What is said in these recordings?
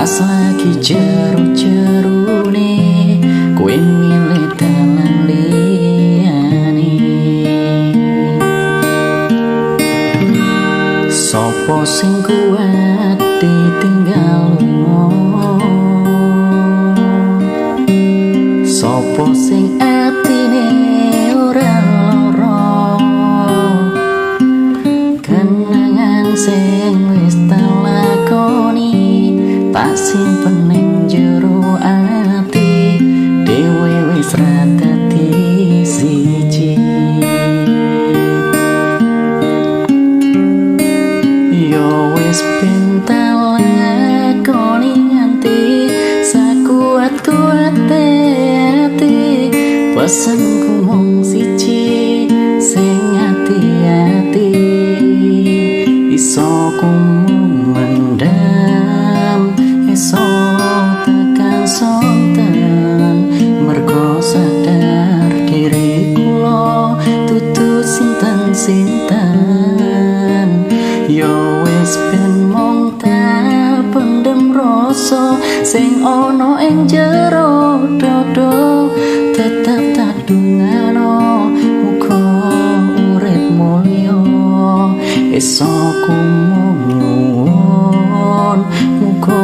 pas lagi jeru-jerune kowe milih dalan liyane. Sopo sing kuat ditinggal lunga, sopo sing atine ora lara, kenangan sing wis tak lakoni tak simpen ning jero ati, dhewe wis ra dadi siji. Yo wis ben tak lakoni nganti sakuat-kuate ati, pesenku mung siji sing ati-ati, iso kumung mendam iso tekan sonten, mergo sadar diri kula dudu sinten-sinten. Yo wis ben mung tak pendem rasa sing ana ing jero dodo, tetep tak dungano muga urip mulya, iso kumung muga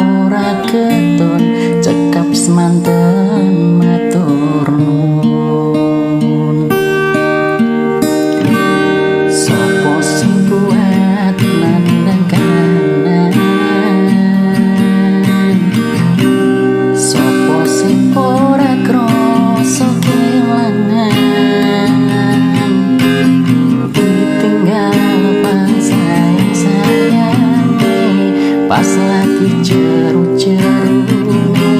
ora keton cekap semanten matur nuwun. Sopo sing kuat nandang kanan, sopo sing ora krasa kelangan, ditinggal pas sayang-sayange pas lagi jeru-jerune